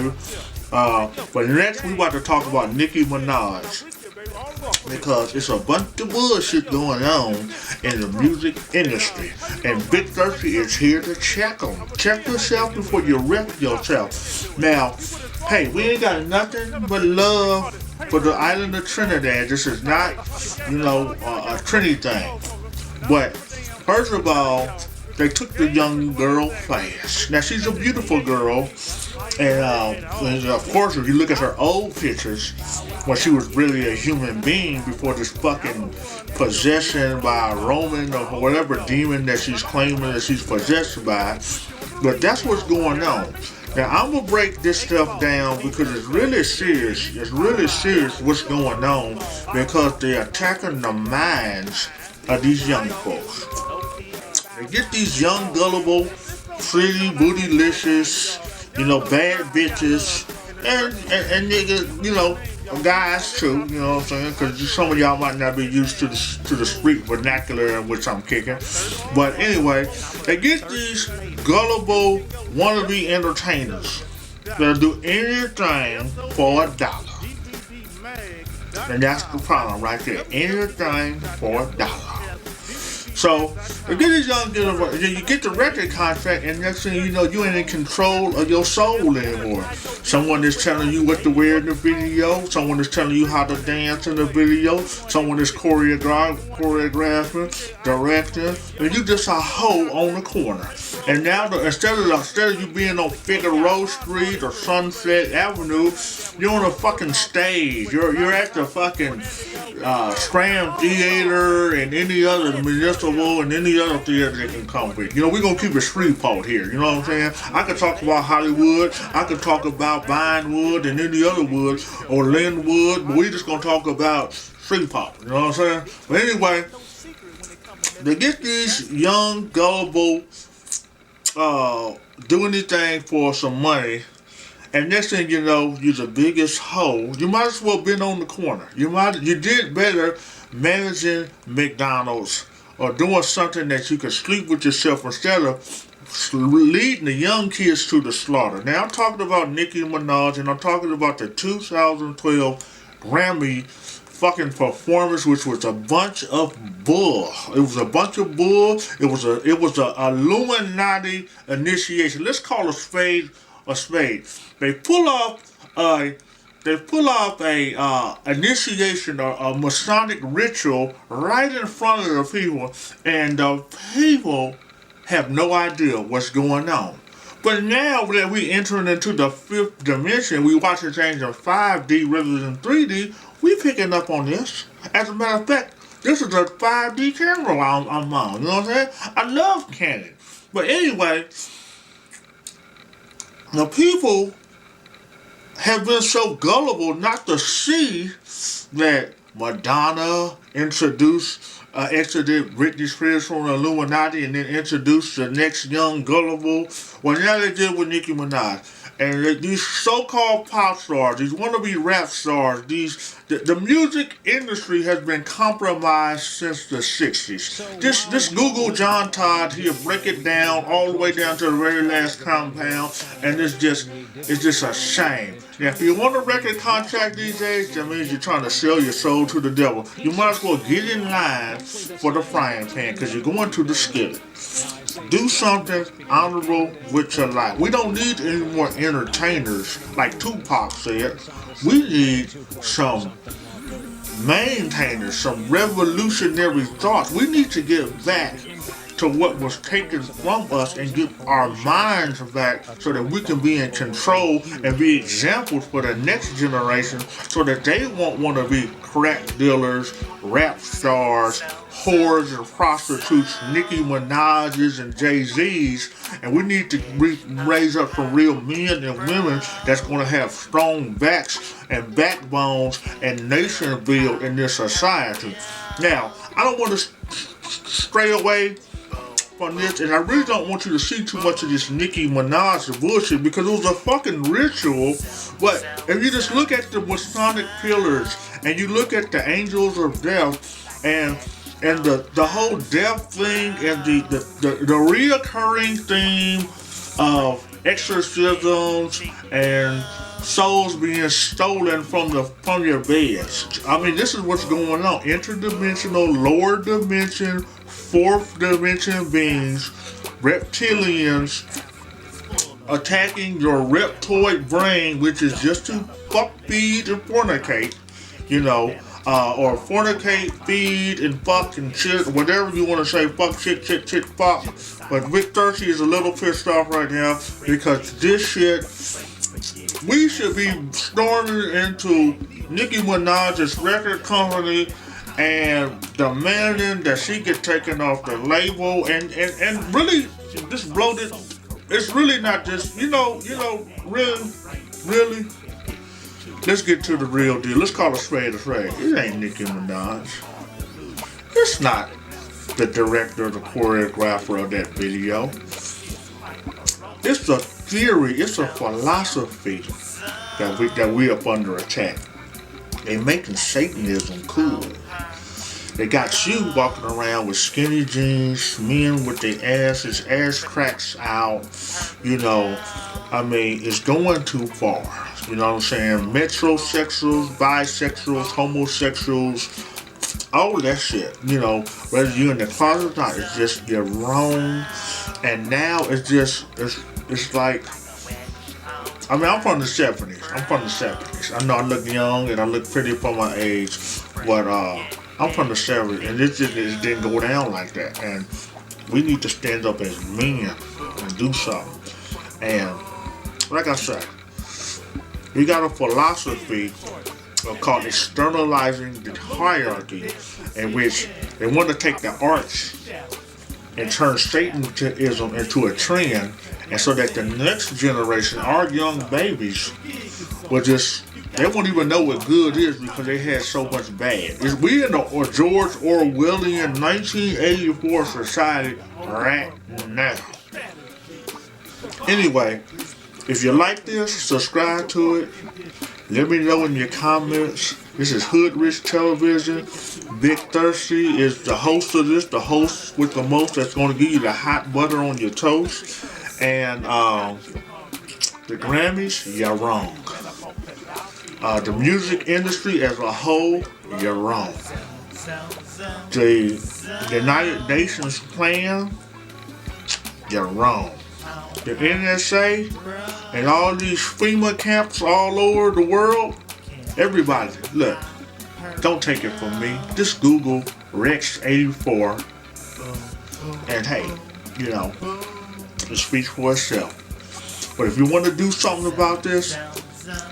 baby. But next we about to talk about Nicki Minaj, because it's a bunch of bullshit going on in the music industry. And Big Thirsty is here to check them. Check yourself before you wreck yourself. Now, hey, we ain't got nothing but love for the island of Trinidad. This is not, a Trinity thing. But, first of all, they took the young girl fast. Now, she's a beautiful girl. And of course, if you look at her old pictures, when she was really a human being before this fucking possession by a Roman or whatever demon that she's claiming that she's possessed by. But that's what's going on. Now, I'm going to break this stuff down because it's really serious. It's really serious what's going on, because they're attacking the minds of these young folks. They get these young, gullible, pretty, bootylicious, bad bitches, and niggas, guys too, you know what I'm saying? Because some of y'all might not be used to the street vernacular in which I'm kicking. But anyway, they get these gullible wannabe entertainers that'll do anything for $1. And that's the problem right there. Anything for $1. So, you get these young girls, you get the record contract, and next thing you know, you ain't in control of your soul anymore. Someone is telling you what to wear in the video, someone is telling you how to dance in the video, someone is choreographing, directing, and you just a hoe on the corner. And now, instead of you being on Figueroa Street or Sunset Avenue, you're on a fucking stage. You're at the fucking Scram Theater and any other municipal and any other theater that can come with. We're going to keep it Shreveport here. You know what I'm saying? I could talk about Hollywood. I could talk about Vinewood and any other wood or Linwood, but we just going to talk about Shreveport. You know what I'm saying? But anyway, they get these young, gullible, do anything for some money. And next thing you know, you're the biggest hoe. You might as well been on the corner. You did better managing McDonald's or doing something that you could sleep with yourself instead of leading the young kids to the slaughter. Now I'm talking about Nicki Minaj, and I'm talking about the 2012 Grammy fucking performance, which was a bunch of bull. It was a bunch of bull. It was a Illuminati initiation. Let's call a spade a spade. They pull off a initiation or a Masonic ritual right in front of the people, and the people have no idea what's going on. But now that we entering into the fifth dimension, we watching things in 5D rather than 3D, we picking up on this. As a matter of fact, this is a 5D camera I'm on, you know what I'm saying? I love Canon. But anyway, the people have been so gullible not to see that Madonna exited Britney Spears from the Illuminati and then introduced the next young gullible. Well, now they did with Nicki Minaj. And these so-called pop stars, these wannabe rap stars, the music industry has been compromised since the 60s. This Google John Todd, he'll break it down all the way down to the very last compound, and it's just a shame. Now, if you want a record contract these days, that means you're trying to sell your soul to the devil. You might as well get in line for the frying pan, because you're going to the skillet. Do something honorable with your life. We don't need any more entertainers, like Tupac said. We need some maintainers, some revolutionary thoughts. We need to get back to what was taken from us and get our minds back so that we can be in control and be examples for the next generation so that they won't want to be crack dealers, rap stars, whores and prostitutes, Nicki Minaj's and Jay-Z's, and we need to raise up some real men and women that's going to have strong backs and backbones and nation build in this society. Now, I don't want to stray away from this, and I really don't want you to see too much of this Nicki Minaj bullshit because it was a fucking ritual. But if you just look at the Masonic pillars and you look at the angels of death and the whole death thing and the reoccurring theme of exorcisms and souls being stolen from your beds. I mean, this is what's going on. Interdimensional, lower dimension, fourth dimension beings, reptilians attacking your reptoid brain, which is just to fuck, feed, and fornicate, or fornicate, feed, and fuck and shit, whatever you want to say, fuck, shit, fuck. But Vic Thirsty is a little pissed off right now because this shit, we should be storming into Nicki Minaj's record company and demanding that she get taken off the label and really just bloated. It's really not just, really. Let's get to the real deal. Let's call a spade a spade. It ain't Nicki Minaj. It's not the director, the choreographer of that video. It's a theory, it's a philosophy that we up under attack. They making Satanism cool. They got you walking around with skinny jeans, men with their ass cracks out. I mean, it's going too far. You know what I'm saying? Metrosexuals, bisexuals, homosexuals, all that shit. Whether you're in the closet or not, it's just, you're wrong. And now it's like, I mean, I'm from the 70s. I know I look young and I look pretty for my age, but I'm from the 70s, and it didn't go down like that. And we need to stand up as men and do something. And like I said, we got a philosophy called externalizing the hierarchy, in which they want to take the arts and turn Satanism into a trend, and so that the next generation, our young babies, they won't even know what good is because they had so much bad. We in the George Orwellian 1984 society right now. Anyway, if you like this, subscribe to it. Let me know in your comments. This is Hood Rich Television. Vic Thirsty is the host of this, the host with the most that's going to give you the hot butter on your toast. And the Grammys, you're wrong. The music industry as a whole, you're wrong. The United Nations plan, you're wrong. The NSA and all these FEMA camps all over the world, everybody, look, don't take it from me. Just Google Rex84 and hey, it speaks for itself. But if you want to do something about this,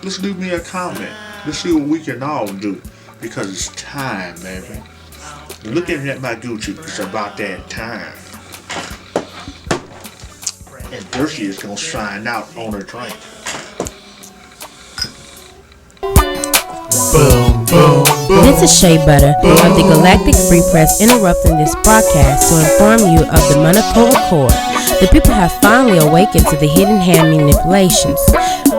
let's leave me a comment. Let's see what we can all do. Because it's time, baby. Looking at my Gucci, it's about that time. And Thirsty is going to sign out on her drink. Boom, boom, boom. This is Shea Butter of the Galactic Free Press interrupting this broadcast to inform you of the Monaco Accord. The people have finally awakened to the hidden hand manipulations,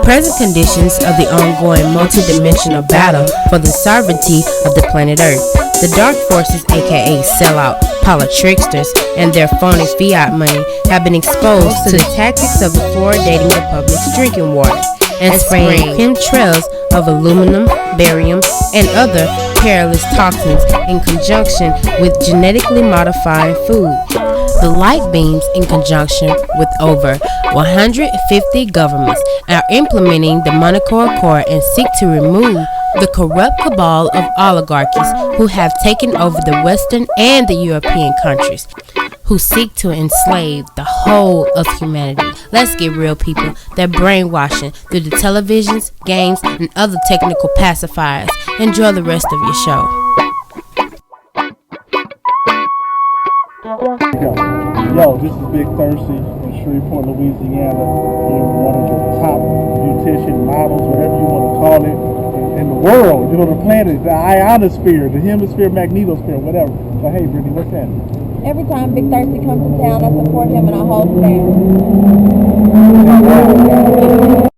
present conditions of the ongoing multidimensional battle for the sovereignty of the planet Earth. The dark forces, aka sellout, power tricksters, and their phony fiat money have been exposed to the tactics of the fluoridating the public's drinking water and spraying chemtrails of aluminum, barium, and other perilous toxins in conjunction with genetically modifying food. The light beams, in conjunction with over 150 governments, are implementing the Monaco Accord and seek to remove the corrupt cabal of oligarchies who have taken over the Western and the European countries, who seek to enslave the whole of humanity. Let's get real, people. They're brainwashing through the televisions, games, and other technical pacifiers. Enjoy the rest of your show. Yo, this is Big Thirsty from Shreveport, Louisiana. You're one of the top beautician models, whatever you want to call it, in the world. The planet, the ionosphere, the hemisphere, magnetosphere, whatever. So hey, Brittany, what's that? Every time Big Thirsty comes to town, I support him and I hold him down.